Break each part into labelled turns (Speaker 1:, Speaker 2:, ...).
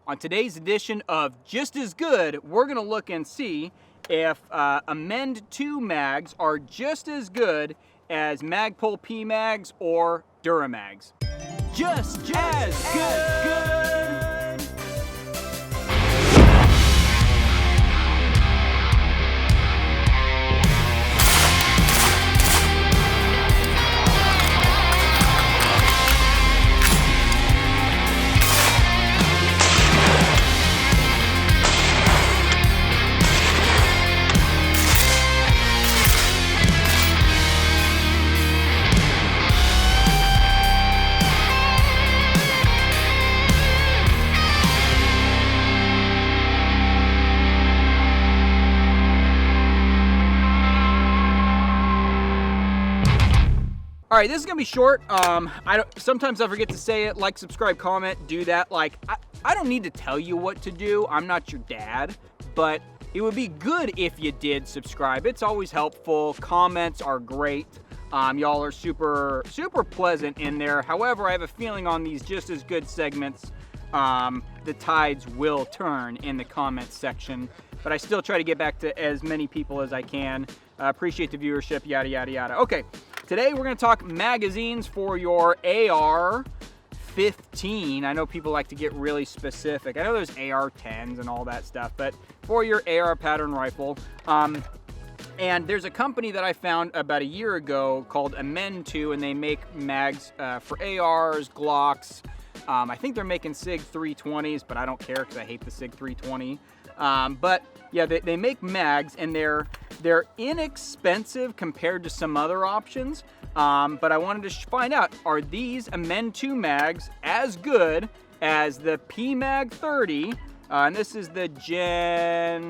Speaker 1: On today's edition of Just As Good, we're going to look and see if Amend2 Mags are just as good as Magpul Pmags or Duramags. Just as good! All right, this is gonna be short. Sometimes I forget to say it. Like, subscribe, comment, do that. Like, I don't need to tell you what to do. I'm not your dad, but it would be good if you did subscribe. It's always helpful. Comments are great. Y'all are super pleasant in there. However, I have a feeling on these Just As Good segments, the tides will turn in the comments section. But I still try to get back to as many people as I can. Appreciate the viewership, yada, yada, yada. Okay. Today we're going to talk magazines for your AR-15. I know people like to get really specific. I know there's AR-10s and all that stuff, but for your AR pattern rifle. And there's a company that I found about a year ago called Amend2, and they make mags for ARs, Glocks. I think they're making SIG 320s, but I don't care because I hate the SIG 320. But yeah, they make mags, and they're inexpensive compared to some other options. But I wanted to find out, are these Amend2 mags as good as the Pmag 30? And this is the Gen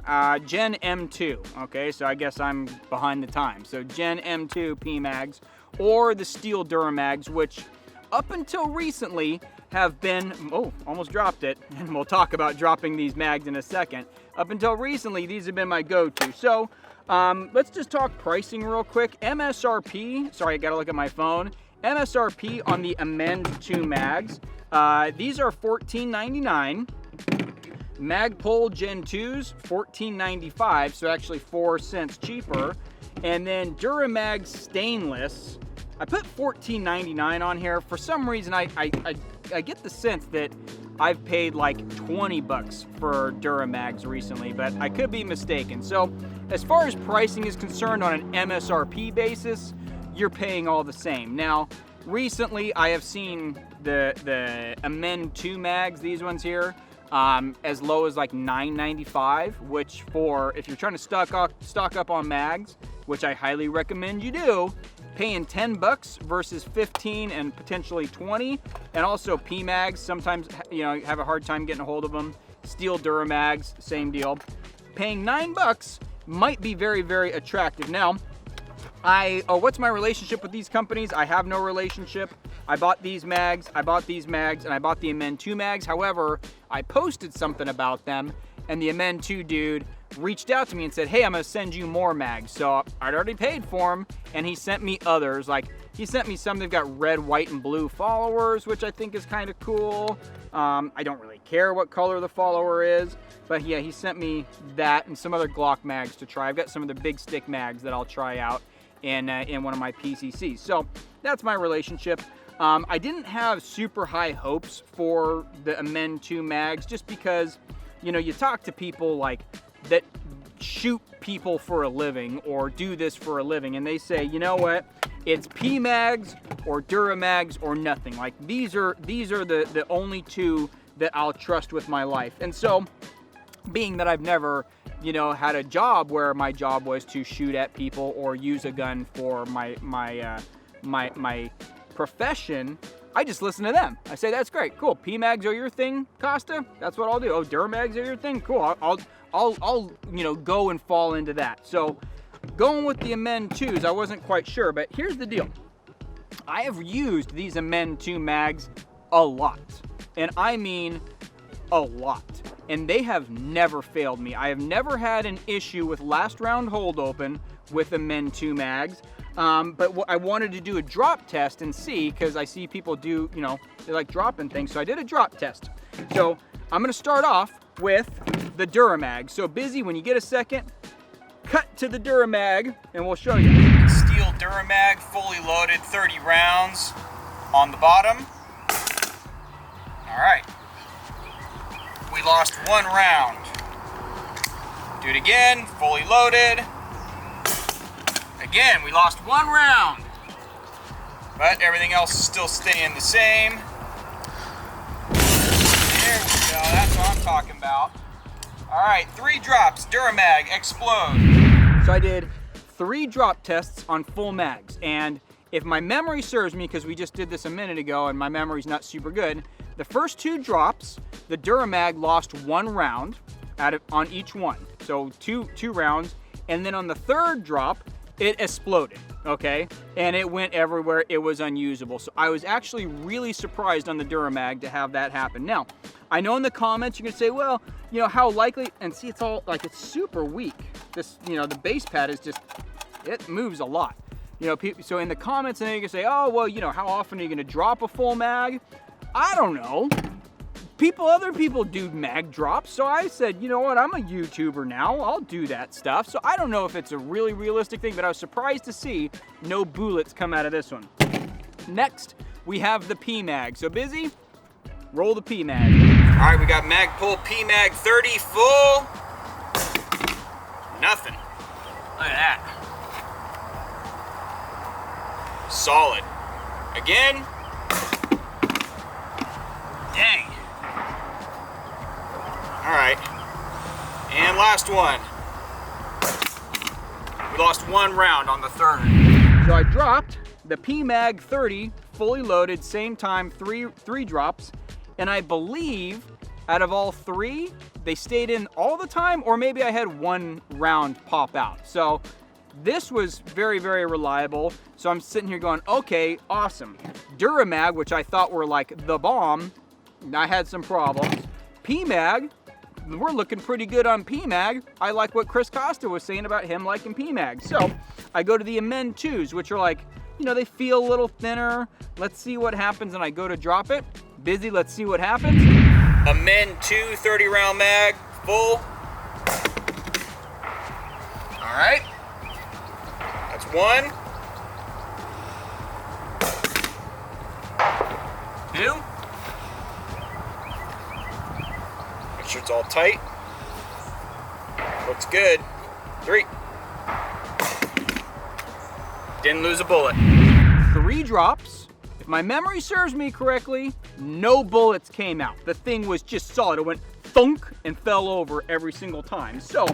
Speaker 1: M2. Okay, so I guess I'm behind the times. So Gen M2 Pmags or the steel Duramags, which up until recently have been, almost dropped it, and we'll talk about dropping these mags in a second. Up until recently, these have been my go-to. So let's just talk pricing real quick. MSRP, sorry, I gotta look at my phone. MSRP on the Amend2 Mags. These are $14.99. Magpul Gen 2s, $14.95, so actually 4 cents cheaper. And then Duramag stainless, I put $14.99 on here. For some reason, I get the sense that I've paid like 20 bucks for Duramags recently, but I could be mistaken. So as far as pricing is concerned on an MSRP basis, you're paying all the same. Now, recently I have seen the Amend2 Mags, these ones here, as low as like $9.95, which if you're trying to stock up on mags, which I highly recommend you do, paying 10 bucks versus 15 and potentially 20. And also Pmags, sometimes you have a hard time getting a hold of them. Steel Duramags, same deal. Paying 9 bucks might be very, very attractive. Now, what's my relationship with these companies? I have no relationship. I bought these mags, and I bought the Amend2 Mags. However, I posted something about them, and the Amend2 dude reached out to me and said, hey, I'm gonna send you more mags. So I'd already paid for them, and he sent me others. Like, he sent me some that've got red, white, and blue followers, which I think is kind of cool. I don't really care what color the follower is, but yeah, he sent me that and some other Glock mags to try. I've got some of the big stick mags that I'll try out in one of my PCCs. So that's my relationship. I didn't have super high hopes for the Amend2 Mags just because, you talk to people like that shoot people for a living or do this for a living, and they say, you know what, it's Pmags or Duramags or nothing. Like, these are the only two that I'll trust with my life. And so, being that I've never had a job where my job was to shoot at people or use a gun for my profession, I just listen to them. I say, that's great, cool. Pmags are your thing, Costa? That's what I'll do. Oh, Duramags are your thing? Cool. I'll go and fall into that. So going with the Amend2s, I wasn't quite sure, but here's the deal. I have used these Amend2 Mags a lot, and I mean a lot, and they have never failed me. I have never had an issue with last round hold open with Amend2 Mags. But I wanted to do a drop test and see, because I see people do, you know, they like dropping things. So I did a drop test. So I'm gonna start off with the Duramag. So Busy, when you get a second, cut to the Duramag and we'll show you. Steel Duramag, fully loaded, 30 rounds on the bottom. All right. We lost 1 round. Do it again, fully loaded. Again, we lost 1 round. But everything else is still staying the same. There we go, that's what I'm talking about. All right, 3 drops, Duramag, explode. So I did 3 drop tests on full mags, and if my memory serves me, because we just did this a minute ago and my memory's not super good, the first 2 drops, the Duramag lost 1 round on each one. So two rounds, and then on the 3rd drop, it exploded, okay? And it went everywhere, it was unusable. So I was actually really surprised on the Duramag to have that happen. Now, I know in the comments you can say, well, you know, how likely, and see it's all, like it's super weak. This, you know, the base pad is just, it moves a lot. You know, so in the comments, then you can say, oh, well, you know, how often are you gonna drop a full mag? I don't know. Other people do mag drops, so I said, you know what, I'm a YouTuber now, I'll do that stuff. So I don't know if it's a really realistic thing, but I was surprised to see no bullets come out of this one. Next, we have the Pmag. So Busy, roll the Pmag. All right, we got Magpul Pmag 30 full. Nothing. Look at that. Solid. Again. Dang. All right, and last one. We lost 1 round on the 3rd. So I dropped the Pmag 30, fully loaded, same time, three drops, and I believe out of all 3, they stayed in all the time, or maybe I had 1 round pop out. So this was very, very reliable. So I'm sitting here going, okay, awesome. Duramag, which I thought were like the bomb, I had some problems. Pmag, we're looking pretty good on Pmag. I like what Chris Costa was saying about him liking Pmag. So I go to the Amend2s, which are like, you know, they feel a little thinner. Let's see what happens, and I go to drop it. Busy, let's see what happens. Amend2 30 round mag, full. All right, that's 1. 2. Make sure it's all tight. Looks good. 3. Didn't lose a bullet. 3 drops. If my memory serves me correctly, no bullets came out. The thing was just solid. It went thunk and fell over every single time. So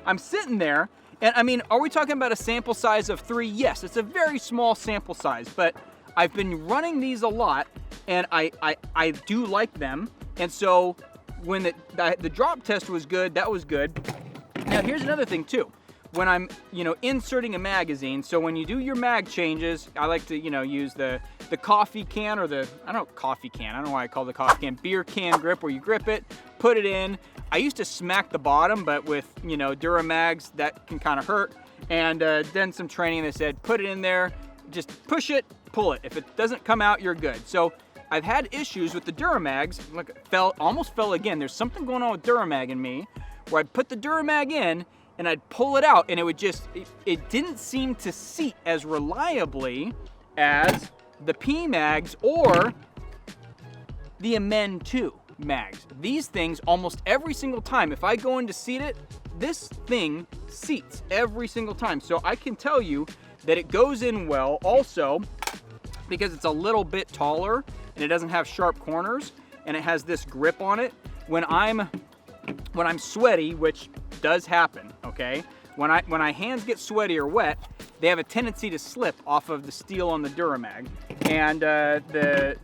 Speaker 1: I'm sitting there, and I mean, are we talking about a sample size of 3? Yes, it's a very small sample size, but I've been running these a lot, and I do like them. And so when the drop test was good, that was good. Now here's another thing too. When I'm, you know, inserting a magazine, so when you do your mag changes, I like to, you know, use the coffee can, or I don't know, coffee can, I don't know why I call it the coffee can, beer can grip, where you grip it, put it in. I used to smack the bottom, but with, you know, Duramags, that can kind of hurt. And then some training, they said, put it in there, just push it, pull it. If it doesn't come out, you're good. So I've had issues with the Duramags. Look, almost fell again. There's something going on with Duramag in me, where I'd put the Duramag in, and I'd pull it out, and it would just, it didn't seem to seat as reliably as the Pmags or the Amend2 Mags. These things, almost every single time, if I go in to seat it, this thing seats every single time. So I can tell you that it goes in well. Also, because it's a little bit taller, and it doesn't have sharp corners, and it has this grip on it, when I'm sweaty, which does happen, okay? When my hands get sweaty or wet, they have a tendency to slip off of the steel on the Duramag. And the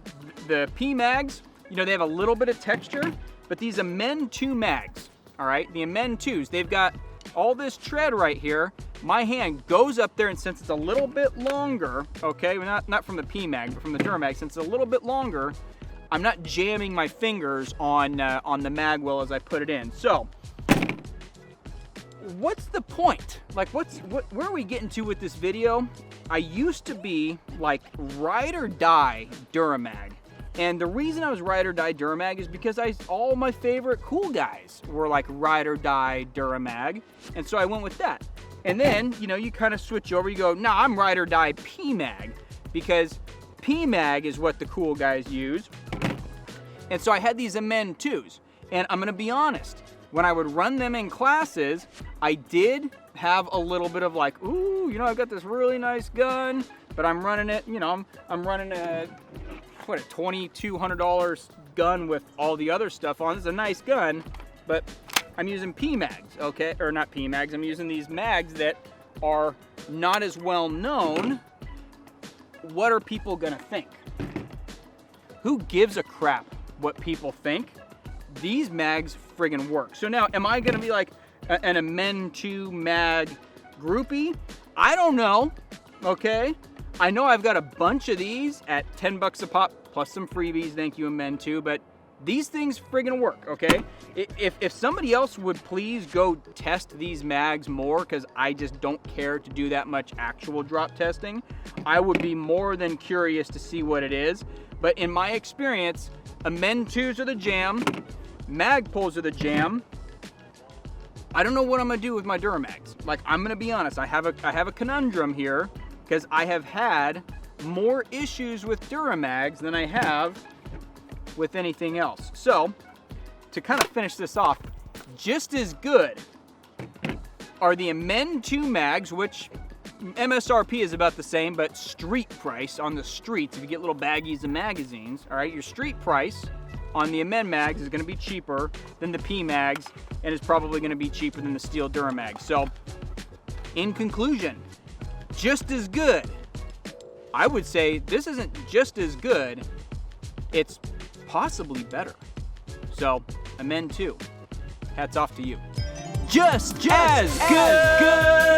Speaker 1: Pmags, you know, they have a little bit of texture, but these Amend2 Mags, all right, the Amend2s, they've got all this tread right here. My hand goes up there, and since it's a little bit longer, okay, not from the Pmag, but from the Duramag, since it's a little bit longer, I'm not jamming my fingers on the mag well as I put it in. So what's the point? Like, where are we getting to with this video? I used to be like ride or die Duramag. And the reason I was ride or die Duramag is because all my favorite cool guys were like ride or die Duramag. And so I went with that. And then, you know, you kind of switch over, you go, nah, I'm ride or die Pmag, because Pmag is what the cool guys use. And so I had these Amend2s. And I'm gonna be honest, when I would run them in classes, I did have a little bit of like, ooh, you know, I got this really nice gun, but I'm running it, you know, I'm running a $2,200 gun with all the other stuff on. It's a nice gun, but I'm using Pmags, okay? Or not Pmags, I'm using these mags that are not as well known. What are people gonna think? Who gives a crap what people think? These mags friggin' work. So now, am I gonna be like an Amend2 Mag groupie? I don't know, okay? I know I've got a bunch of these at 10 bucks a pop, plus some freebies, thank you Amend2, but these things friggin' work, okay? If somebody else would please go test these mags more, because I just don't care to do that much actual drop testing, I would be more than curious to see what it is. But in my experience, Amend2s are the jam, Magpuls are the jam. I don't know what I'm gonna do with my Duramags. Like, I'm gonna be honest, I have a conundrum here, because I have had more issues with Duramags than I have with anything else. So, to kind of finish this off, just as good are the Amend2 Mags, which MSRP is about the same, but street price on the streets, if you get little baggies of magazines, all right, your street price on the Amend Mags is gonna be cheaper than the Pmags, and is probably gonna be cheaper than the steel Duramag. So, in conclusion, just as good. I would say this isn't just as good, it's possibly better. So, Amend2, hats off to you. Just as good.